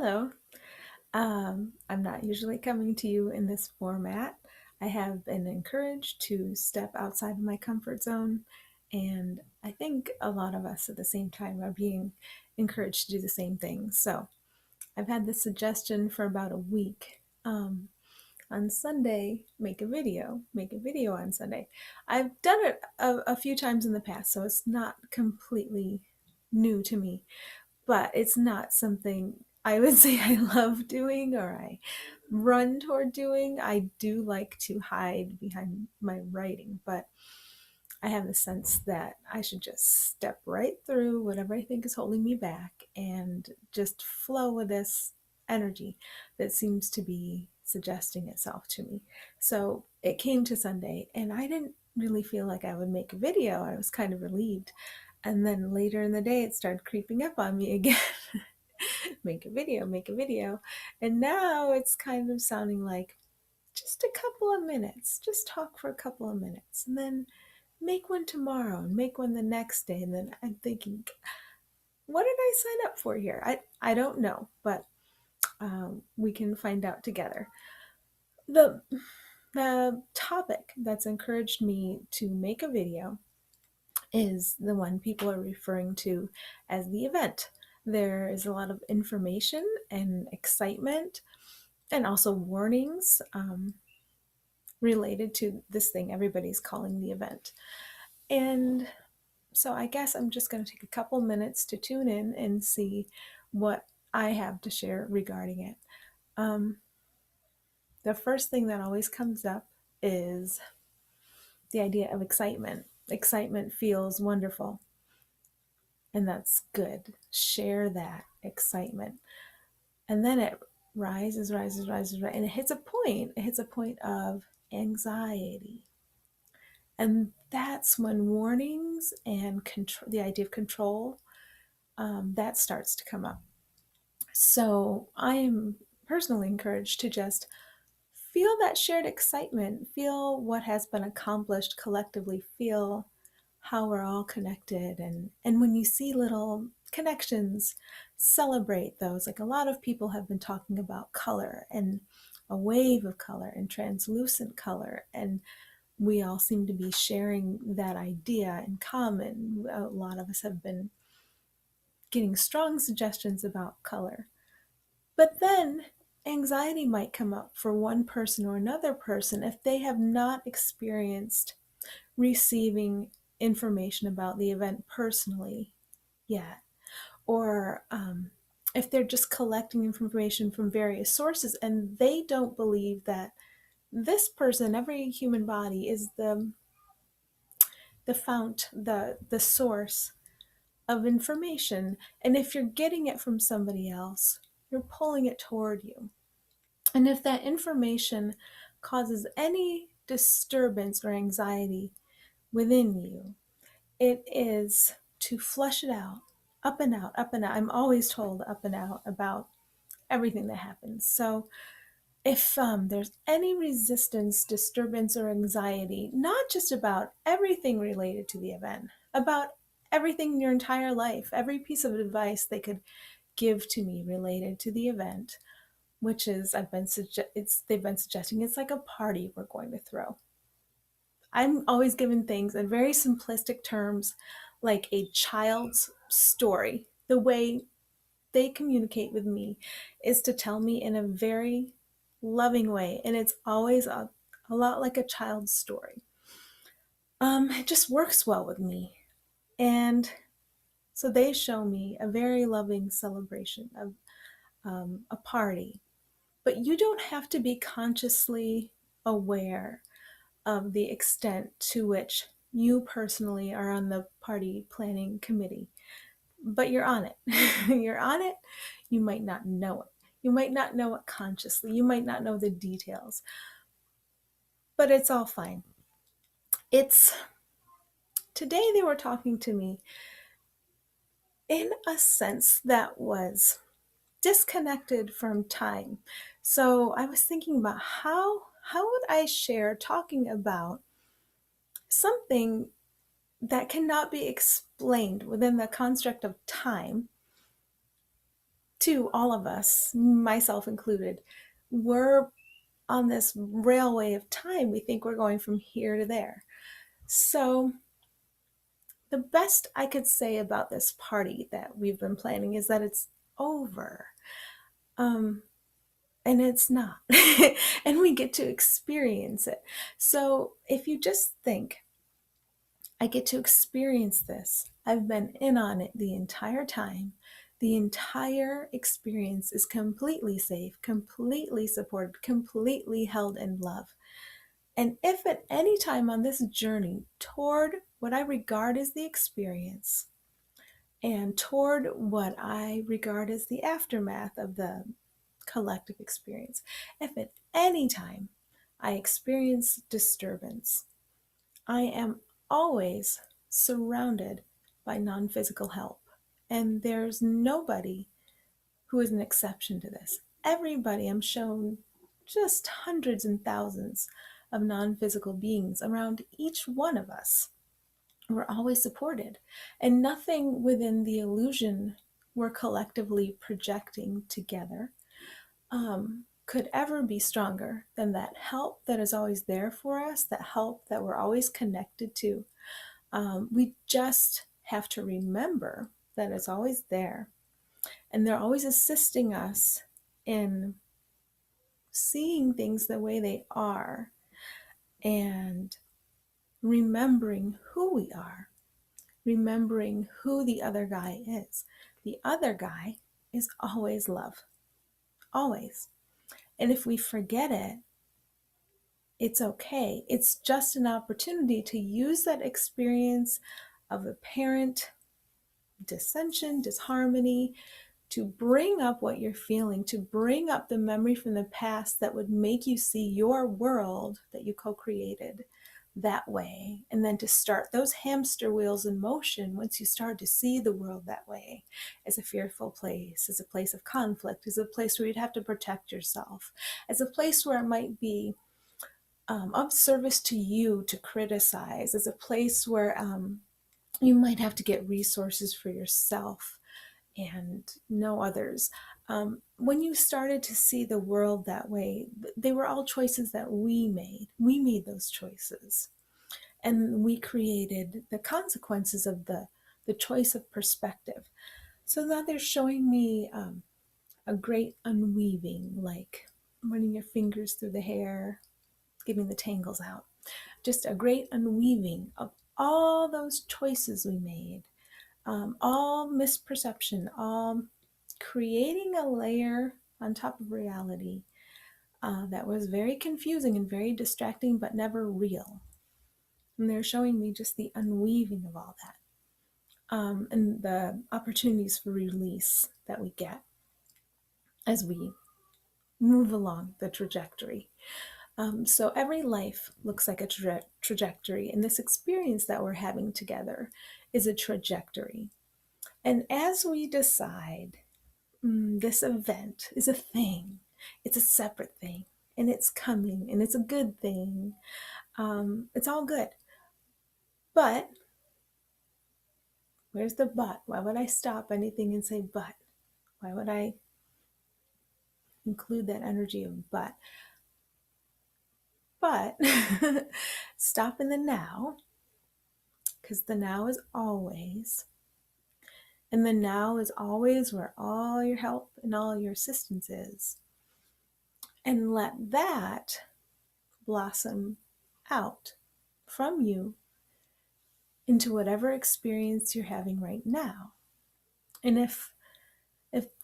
Hello. I'm not usually coming to you in this format. I have been encouraged to step outside of my comfort zone, and I think a lot of us at the same time are being encouraged to do the same thing. So I've had this suggestion for about a week. On Sunday, make a video on Sunday. I've done it a few times in the past, so it's not completely new to me, but it's not something I would say I love doing or I run toward doing. I do like to hide behind my writing, but I have the sense that I should just step right through whatever I think is holding me back and just flow with this energy that seems to be suggesting itself to me. So it came to Sunday, and I didn't really feel like I would make a video. I was kind of relieved. And then later in the day, it started creeping up on me again. Make a video, make a video. And now it's kind of sounding like just a couple of minutes, just talk for a couple of minutes, and then make one tomorrow and make one the next day. And then I'm thinking, what did I sign up for here? I don't know, but we can find out together. The, the topic that's encouraged me to make a video is the one people are referring to as the event. There is a lot of information and excitement and also warnings related to this thing everybody's calling the event. And so I guess I'm just going to take a couple minutes to tune in and see what I have to share regarding it. Um, the first thing that always comes up is the idea of excitement. Excitement feels wonderful, and that's good. Share that excitement. And then it rises, and it hits a point. It hits a point of anxiety. And that's when warnings and control, the idea of control, that starts to come up. So I am personally encouraged to just feel that shared excitement, feel what has been accomplished collectively, feel how we're all connected. And when you see little connections, celebrate those. Like a lot of people have been talking about color and a wave of color and translucent color. And we all seem to be sharing that idea in common. A lot of us have been getting strong suggestions about color. But then anxiety might come up for one person or another person if they have not experienced receiving information about the event personally yet, or if they're just collecting information from various sources and they don't believe that this person, every human body, is the fount, the source of information. And if you're getting it from somebody else, you're pulling it toward you. And if that information causes any disturbance or anxiety within you, it is to flush it out, up and out, up and out. I'm always told up and out about everything that happens. So if there's any resistance, disturbance, or anxiety, not just about everything related to the event, about everything in your entire life, every piece of advice they could give to me related to the event, which is they've been suggesting it's like a party we're going to throw. I'm always given things in very simplistic terms, like a child's story. The way they communicate with me is to tell me in a very loving way, and it's always a lot like a child's story. It just works well with me, and so they show me a very loving celebration of a party. But you don't have to be consciously aware of the extent to which you personally are on the party planning committee, but you're on it. You're on it. You might not know it. You might not know it consciously. You might not know the details, but it's all fine. It's today they were talking to me in a sense that was disconnected from time. So I was thinking about how would I share talking about something that cannot be explained within the construct of time too, all of us, myself included, we're on this railway of time. We think we're going from here to there. So, the best I could say about this party that we've been planning is that it's over. Um, and it's not. And we get to experience it. So, if you just think, I get to experience this. I've been in on it the entire time. The entire experience is completely safe, completely supported, completely held in love. And if at any time on this journey toward what I regard as the experience and toward what I regard as the aftermath of the collective experience, if at any time I experience disturbance, I am always surrounded by non physical help. And there's nobody who is an exception to this. Everybody, I'm shown just hundreds and thousands of non physical beings around each one of us. We're always supported, and nothing within the illusion we're collectively projecting together could ever be stronger than that help that is always there for us, that help that we're always connected to. We just have to remember that it's always there, and they're always assisting us in seeing things the way they are and remembering who we are, remembering who the other guy is. The other guy is always love, always. And if we forget it, it's okay. It's just an opportunity to use that experience of apparent dissension, disharmony, to bring up what you're feeling, to bring up the memory from the past that would make you see your world that you co-created that way, and then to start those hamster wheels in motion once you start to see the world that way, as a fearful place, as a place of conflict, as a place where you'd have to protect yourself, as a place where it might be of service to you to criticize, as a place where you might have to get resources for yourself and no others. When you started to see the world that way, they were all choices that we made. We made those choices. And we created the consequences of the choice of perspective. So now they're showing me a great unweaving, like running your fingers through the hair, getting the tangles out. Just a great unweaving of all those choices we made, all misperception, all creating a layer on top of reality that was very confusing and very distracting, but never real. And they're showing me just the unweaving of all that, and the opportunities for release that we get as we move along the trajectory. So every life looks like a trajectory, and this experience that we're having together is a trajectory. And as we decide, this event is a thing, it's a separate thing, and it's coming, and it's a good thing, it's all good. But where's the but? Why would I stop anything and say but? Why would I include that energy of but? But stop in the now, because the now is always, and the now is always where all your help and all your assistance is. And let that blossom out from you into whatever experience you're having right now. And if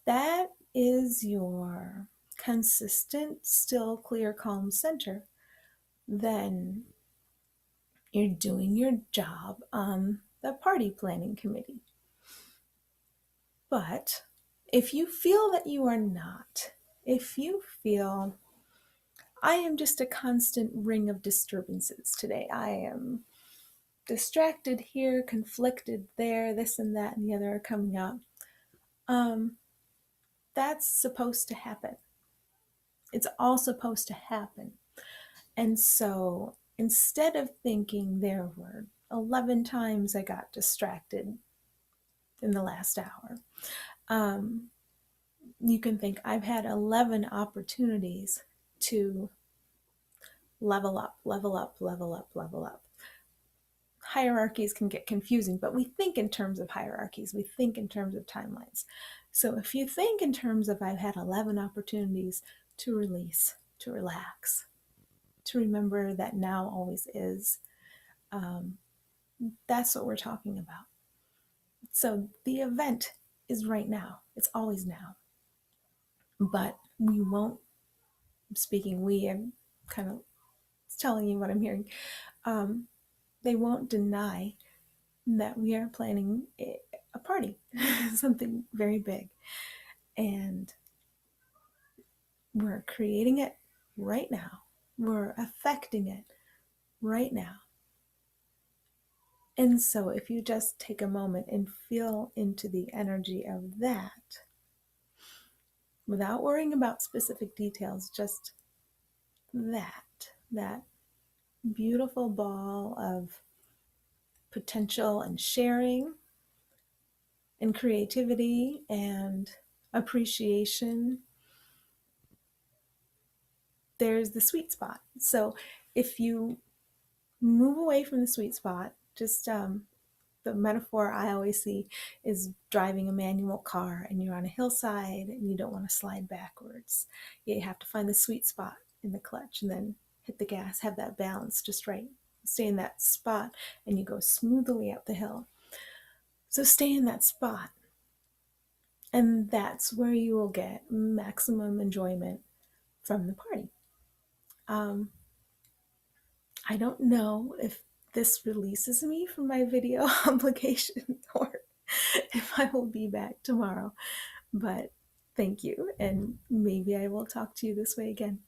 that is your consistent, still, clear, calm center, then you're doing your job on the party planning committee. But if you feel that you are not, if you feel I am just a constant ring of disturbances today, I am distracted here, conflicted there, this and that and the other are coming up, that's supposed to happen. It's all supposed to happen. And so instead of thinking there were 11 times I got distracted in the last hour, You can think, I've had 11 opportunities to level up, level up, level up, level up. Hierarchies can get confusing, but we think in terms of hierarchies. We think in terms of timelines. So if you think in terms of, I've had 11 opportunities to release, to relax, to remember that now always is, um, that's what we're talking about. So the event is right now. It's always now. But we won't, speaking we, I'm kind of telling you what I'm hearing. Um, they won't deny that we are planning a party, something very big. And we're creating it right now. We're affecting it right now. And so if you just take a moment and feel into the energy of that, without worrying about specific details, just that beautiful ball of potential and sharing and creativity and appreciation, there's the sweet spot. So if you move away from the sweet spot, just the metaphor I always see is driving a manual car and you're on a hillside and you don't want to slide backwards. You have to find the sweet spot in the clutch and then hit the gas, have that balance just right. Stay in that spot and you go smoothly up the hill. So stay in that spot. And that's where you will get maximum enjoyment from the party. Um, I don't know if this releases me from my video obligation or if I will be back tomorrow, but thank you, and maybe I will talk to you this way again.